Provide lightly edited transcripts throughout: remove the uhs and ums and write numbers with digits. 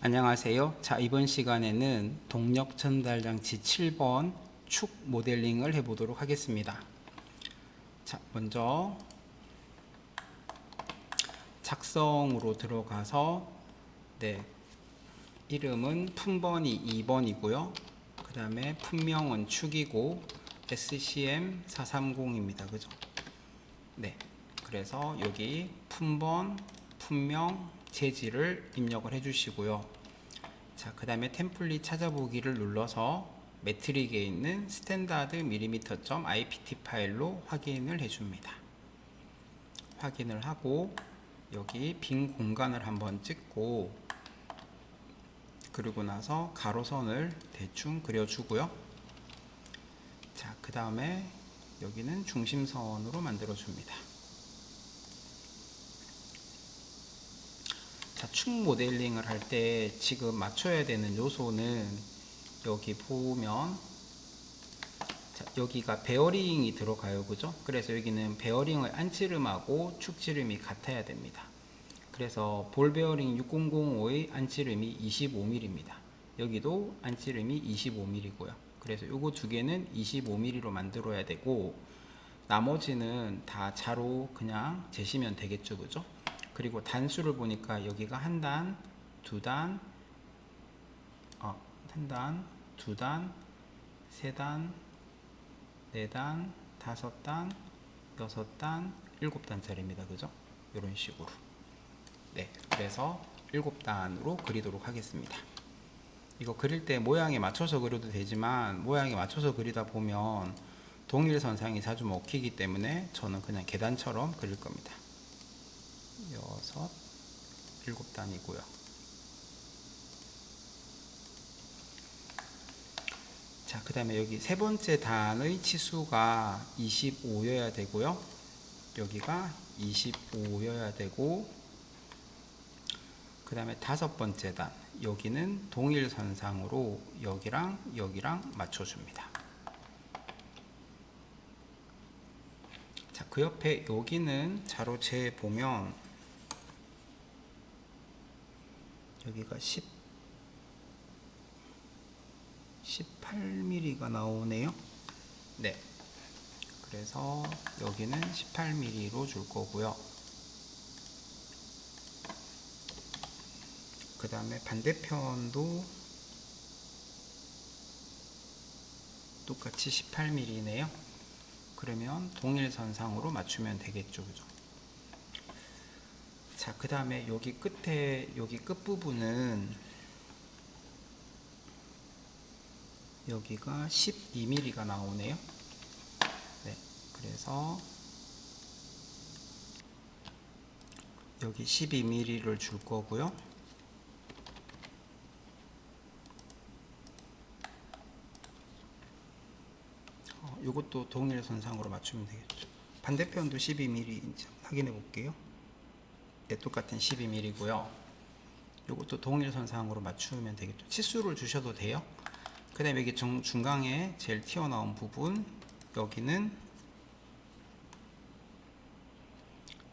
안녕하세요. 자, 이번 시간에는 동력 전달 장치 7번 축 모델링을 해보도록 하겠습니다. 자, 먼저 작성으로 들어가서 이름은 품번이 2번이고요. 그 다음에 품명은 축이고 SCM430입니다. 그죠? 네. 그래서 여기 품번, 품명, 재질을 입력을 해주시고요. 자, 그 다음에 템플릿 찾아보기를 눌러서 매트릭에 있는 스탠다드 mm.ipt 파일로 확인을 해줍니다. 확인을 하고 여기 빈 공간을 한번 찍고 그리고 나서 가로선을 대충 그려주고요. 자, 그 다음에 여기는 중심선으로 만들어 줍니다. 자, 축 모델링을 할 때 지금 맞춰야 되는 요소는 여기 보면 자, 여기가 베어링이 들어가요. 그죠? 그래서 여기는 베어링의 안지름하고 축지름이 같아야 됩니다. 그래서 볼 베어링 6005의 안지름이 25mm입니다. 여기도 안지름이 25mm고요. 그래서 요거 두 개는 25mm로 만들어야 되고 나머지는 다 자로 그냥 재시면 되겠죠. 그죠? 그리고 단수를 보니까 여기가 한 단, 두 단, 한 단, 두 단, 세 단, 네 단, 다섯 단, 여섯 단, 일곱 단짜리입니다. 그죠? 이런 식으로. 네, 그래서 일곱 단으로 그리도록 하겠습니다. 이거 그릴 때 모양에 맞춰서 그려도 되지만 모양에 맞춰서 그리다 보면 동일선상이 자주 먹히기 때문에 저는 그냥 계단처럼 그릴 겁니다. 여섯, 일곱 단이고요. 자, 그 다음에 여기 세 번째 단의 치수가 25여야 되고요. 여기가 25여야 되고, 그 다음에 다섯 번째 단, 여기는 동일선상으로 여기랑 여기랑 맞춰줍니다. 자, 그 옆에 여기는 자로 재 보면 여기가 18mm가 나오네요. 네. 그래서 여기는 18mm로 줄 거고요. 그 다음에 반대편도 똑같이 18mm네요. 그러면 동일선상으로 맞추면 되겠죠. 그죠? 자, 그 다음에 여기 끝에, 여기 끝부분은 여기가 12mm가 나오네요. 네. 그래서 여기 12mm를 줄 거고요. 이것도 동일선상으로 맞추면 되겠죠. 반대편도 12mm인지 확인해 볼게요. 네, 똑같은 12mm고요. 이것도 동일선상으로 맞추면 되겠죠. 치수를 주셔도 돼요. 그 다음에 여기 중간에 제일 튀어나온 부분, 여기는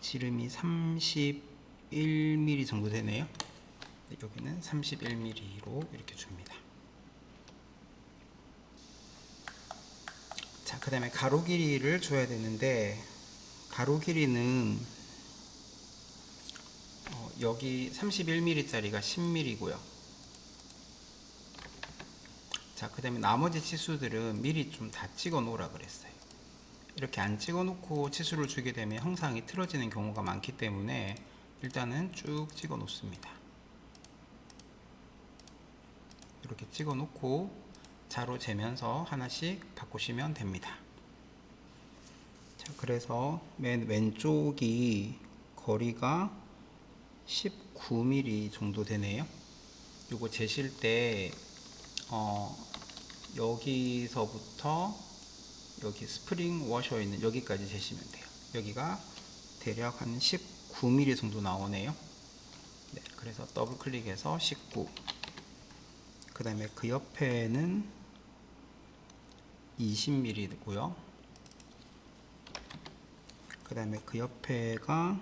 지름이 31mm 정도 되네요. 네, 여기는 31mm로 이렇게 줍니다. 자, 그 다음에 가로 길이를 줘야 되는데 가로 길이는 여기 31mm짜리가 10mm고요. 자, 그 다음에 나머지 치수들은 미리 좀 다 찍어 놓으라 그랬어요. 이렇게 안 찍어 놓고 치수를 주게 되면 형상이 틀어지는 경우가 많기 때문에 일단은 쭉 찍어 놓습니다. 이렇게 찍어 놓고 자로 재면서 하나씩 바꾸시면 됩니다. 자, 그래서 맨 왼쪽이 거리가 19mm 정도 되네요. 요거 재실 때 여기서부터 여기 스프링 워셔 있는 여기까지 재시면 돼요. 여기가 대략 한 19mm 정도 나오네요. 네, 그래서 더블 클릭해서 19. 그 다음에 그 옆에는 20mm고요. 그 다음에 그 옆에가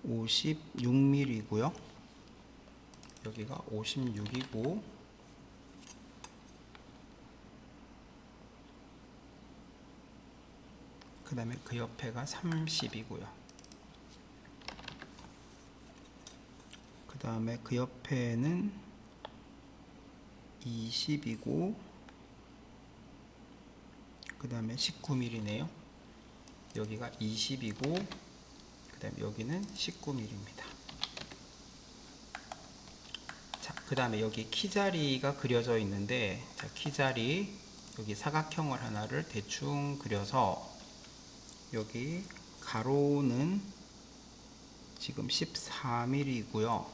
56mm이고요. 여기가 56이고, 그 다음에 그 옆에가 30이고요. 그 다음에 그 옆에는 20이고, 그 다음에 19mm네요. 여기가 20이고, 그 다음에 여기는 19mm입니다. 자, 그 다음에 여기 키자리가 그려져 있는데, 자, 키자리, 여기 사각형을 하나를 대충 그려서, 여기 가로는 지금 14mm이고요.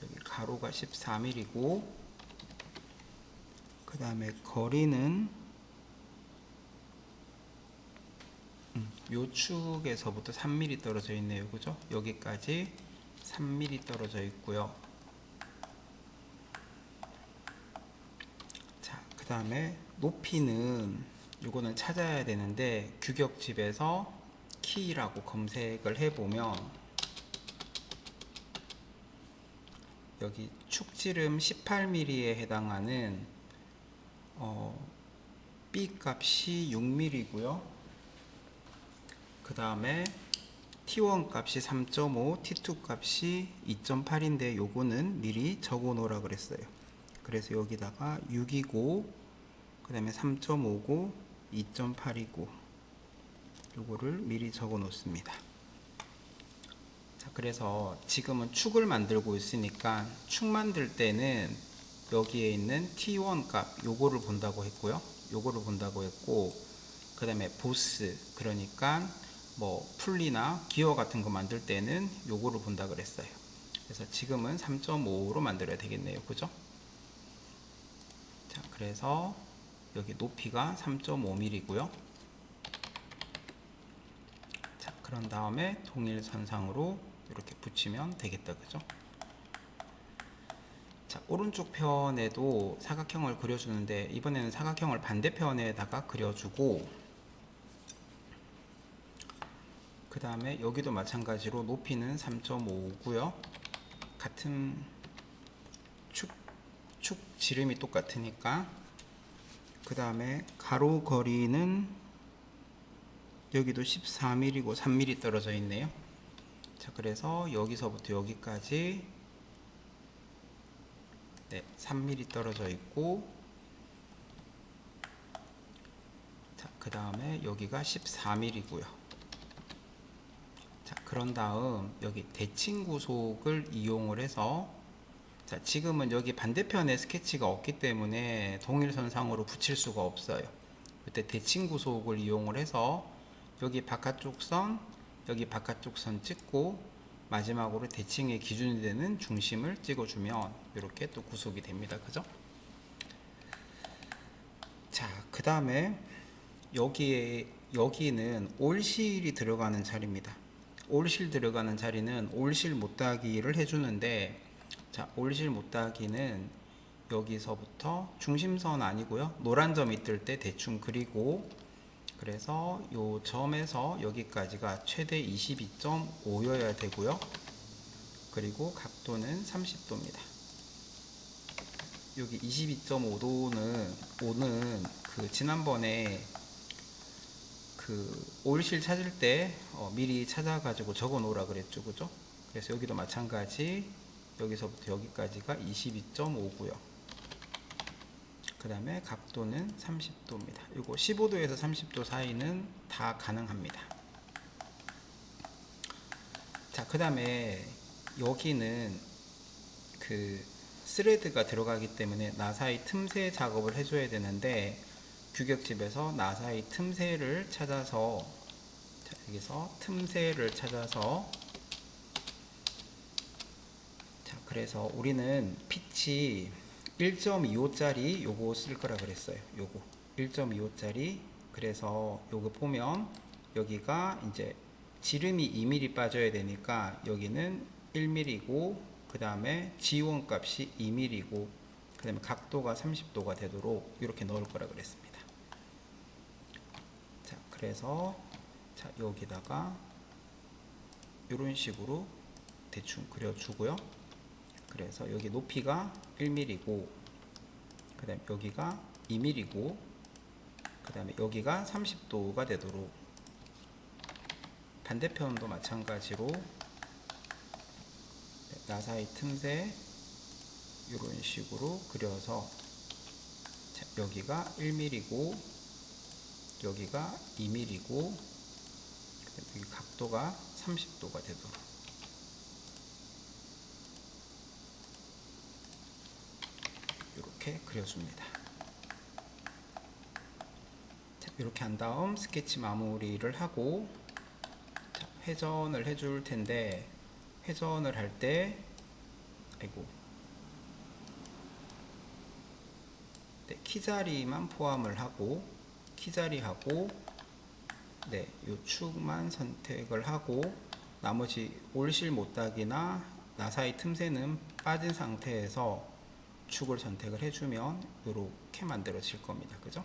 여기 가로가 14mm이고, 그 다음에 거리는 요 축에서부터 3mm 떨어져 있네요. 그죠? 여기까지 3mm 떨어져 있고요. 자, 그 다음에 높이는 요거는 찾아야 되는데, 규격집에서 키라고 검색을 해보면 여기 축지름 18mm에 해당하는 B 값이 6mm이고요. 그 다음에 T1 값이 3.5, T2 값이 2.8인데 요거는 미리 적어 놓으라 그랬어요. 그래서 여기다가 6이고, 그 다음에 3.5고 2.8이고 요거를 미리 적어 놓습니다. 자, 그래서 지금은 축을 만들고 있으니까 축 만들 때는 여기에 있는 T1 값 요거를 본다고 했고요. 요거를 본다고 했고, 그 다음에 보스, 그러니까 뭐 풀리나 기어 같은 거 만들 때는 요거를 본다 그랬어요. 그래서 지금은 3.5로 만들어야 되겠네요. 그죠? 자, 그래서 여기 높이가 3.5mm고요. 자, 그런 다음에 동일선상으로 이렇게 붙이면 되겠다. 그죠? 자, 오른쪽 편에도 사각형을 그려주는데, 이번에는 사각형을 반대편에다가 그려주고, 그 다음에 여기도 마찬가지로 높이는 3.5고요. 같은 축 지름이 똑같으니까. 그 다음에 가로 거리는 여기도 14mm고 3mm 떨어져 있네요. 자, 그래서 여기서부터 여기까지 3mm 떨어져 있고, 자, 그 다음에 여기가 14mm고요. 자, 그런 다음 여기 대칭 구속을 이용을 해서, 자, 지금은 여기 반대편에 스케치가 없기 때문에 동일선상으로 붙일 수가 없어요. 그때 대칭 구속을 이용을 해서 여기 바깥쪽 선, 여기 바깥쪽 선 찍고, 마지막으로 대칭의 기준이 되는 중심을 찍어주면 이렇게 또 구속이 됩니다. 그죠? 자, 그 다음에 여기는 올실이 들어가는 자리입니다. 올실 들어가는 자리는 올실 못따기를 해주는데, 자, 올실 못따기는 여기서부터 중심선 아니고요, 노란 점이 뜰 때 대충 그리고, 그래서 요 점에서 여기까지가 최대 22.5여야 되고요. 그리고 각도는 30도입니다. 여기 22.5도는 그 지난번에 그 오일실 찾을 때 미리 찾아가지고 적어 놓으라 그랬죠. 그죠? 그래서 여기도 마찬가지, 여기서부터 여기까지가 22.5고요. 그 다음에 각도는 30도입니다. 이거 15도에서 30도 사이는 다 가능합니다. 자, 그 다음에 여기는 그 스레드가 들어가기 때문에 나사의 틈새 작업을 해줘야 되는데, 규격집에서 나사의 틈새를 찾아서, 자, 여기서 틈새를 찾아서, 자, 그래서 우리는 피치 1.25짜리 요거 쓸 거라 그랬어요. 요거 1.25짜리. 그래서 요거 보면 여기가 이제 지름이 2mm 빠져야 되니까 여기는 1mm고, 그 다음에 지원 값이 2mm고, 그 다음에 각도가 30도가 되도록 이렇게 넣을 거라 그랬습니다. 자, 그래서 자, 여기다가 이런 식으로 대충 그려주고요. 그래서 여기 높이가 1mm고, 그 다음에 여기가 2mm고, 그 다음에 여기가 30도가 되도록, 반대편도 마찬가지로 나사의 틈새 이런 식으로 그려서, 자, 여기가 1mm고 여기가 2mm고 여기 각도가 30도가 되도록 이렇게 그려줍니다. 자, 이렇게 한 다음 스케치 마무리를 하고, 자, 회전을 해줄 텐데, 회전을 할 때 네, 키자리만 포함을 하고, 키자리하고 네, 요 축만 선택을 하고, 나머지 올실 못따기나 나사의 틈새는 빠진 상태에서 축을 선택을 해주면 이렇게 만들어질 겁니다. 그죠?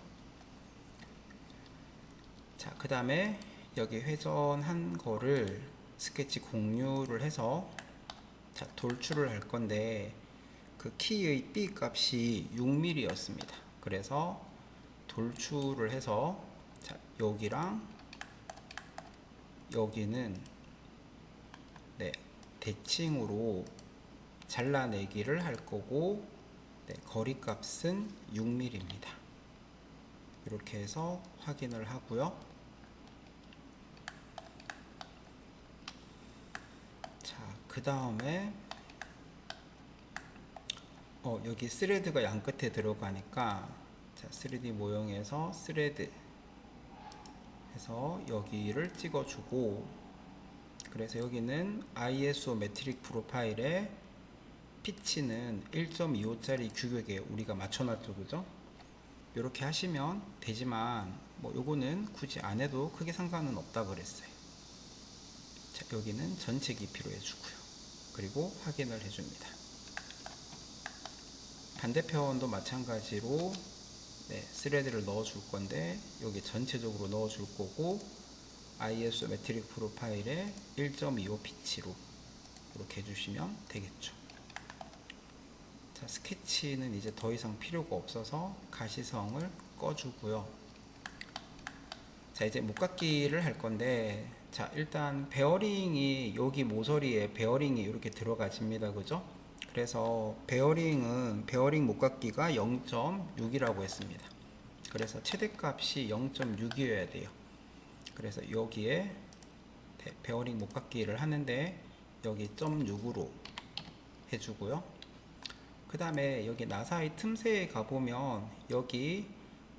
자, 그 다음에 여기 회전한 거를 스케치 공유를 해서, 자, 돌출을 할 건데, 그 키의 B 값이 6mm 였습니다. 그래서 돌출을 해서, 자, 여기랑 여기는 네, 대칭으로 잘라내기를 할 거고, 네, 거리 값은 6mm입니다. 이렇게 해서 확인을 하고요. 자, 그 다음에 여기 스레드가 양 끝에 들어가니까, 자, 3D 모형에서 스레드 해서 여기를 찍어주고, 그래서 여기는 ISO 메트릭 프로파일에 피치는 1.25짜리 규격에 우리가 맞춰놨죠. 그죠? 이렇게 하시면 되지만, 뭐 요거는 굳이 안 해도 크게 상관은 없다 그랬어요. 자, 여기는 전체 깊이로 해주고요. 그리고 확인을 해줍니다. 반대편도 마찬가지로 네, 스레드를 넣어 줄 건데, 여기 전체적으로 넣어 줄 거고, ISO 메트릭 프로파일에 1.25 피치로 이렇게 해주시면 되겠죠. 자, 스케치는 이제 더 이상 필요가 없어서 가시성을 꺼주고요. 자, 이제 목깎이를 할 건데, 자, 일단 베어링이 여기 모서리에 베어링이 이렇게 들어가집니다. 그죠? 그래서 베어링 목깎이가 0.6이라고 했습니다. 그래서 최대값이 0.6이어야 돼요. 그래서 여기에 베어링 목깎이를 하는데, 여기 0.6으로 해주고요. 그 다음에 여기 나사의 틈새에 가보면 여기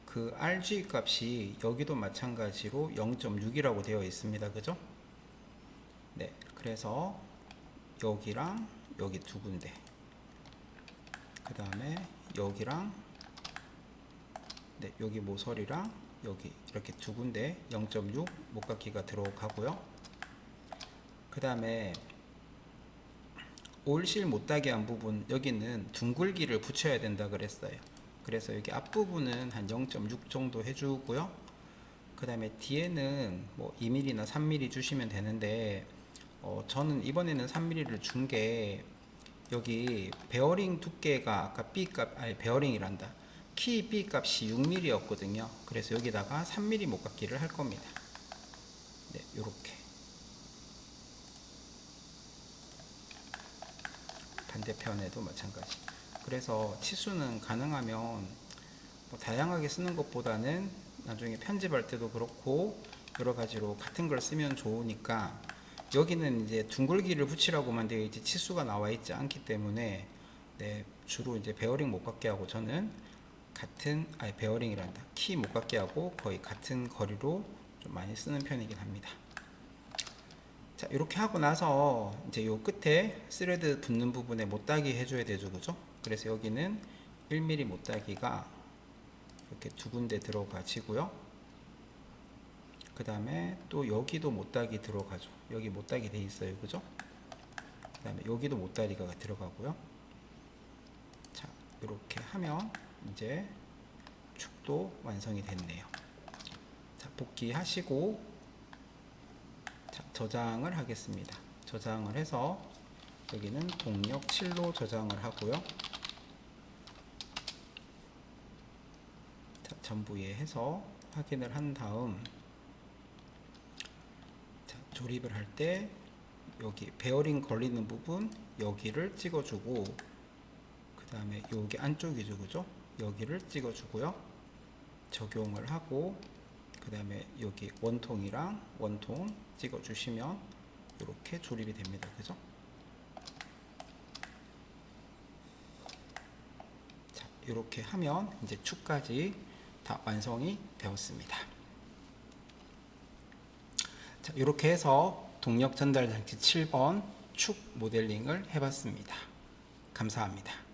그 RG 값이 여기도 마찬가지로 0.6이라고 되어 있습니다. 그죠? 네, 그래서 여기랑 여기 두 군데, 그 다음에 여기랑 네, 여기 모서리랑 여기 이렇게 두 군데 0.6 목깎이가 들어가고요. 그 다음에 올실 못따기 한 부분, 여기는 둥글기를 붙여야 된다 그랬어요. 그래서 여기 앞부분은 한 0.6 정도 해주고요. 그 다음에 뒤에는 뭐 2mm나 3mm 주시면 되는데, 저는 이번에는 3mm를 준 게, 여기 베어링 두께가 아까 베어링이란다, 키 B 값이 6mm 였거든요. 그래서 여기다가 3mm 목깎이를 할 겁니다. 네, 요렇게. 반대편에도 마찬가지. 그래서 치수는 가능하면 뭐 다양하게 쓰는 것보다는 나중에 편집할 때도 그렇고 여러 가지로 같은 걸 쓰면 좋으니까, 여기는 이제 둥글기를 붙이라고만 되어 있지 치수가 나와 있지 않기 때문에, 네, 주로 이제 베어링 목깎이하고 저는 베어링이란다, 키 목깎이하고 거의 같은 거리로 좀 많이 쓰는 편이긴 합니다. 자, 이렇게 하고 나서 이제 요 끝에 스레드 붙는 부분에 못따기 해줘야 되죠. 그죠? 그래서 여기는 1mm 못따기가 이렇게 두 군데 들어가지고요. 그 다음에 또 여기도 못따기 들어가죠. 여기 못따기 돼 있어요. 그죠? 그 다음에 여기도 못따기가 들어가고요. 자, 이렇게 하면 이제 축도 완성이 됐네요. 자, 복귀하시고, 자, 저장을 하겠습니다. 저장을 해서 여기는 동력 7로 저장을 하고요. 자, 전부에 해서 확인을 한 다음 자, 조립을 할 때 여기 베어링 걸리는 부분 여기를 찍어주고 그 다음에 여기 안쪽이죠, 그죠? 여기를 찍어주고요. 적용을 하고 그 다음에 여기 원통이랑 원통 찍어주시면 이렇게 조립이 됩니다, 그죠? 자, 이렇게 하면 이제 축까지 다 완성이 되었습니다. 자, 이렇게 해서 동력 전달 장치 7번 축 모델링을 해봤습니다. 감사합니다.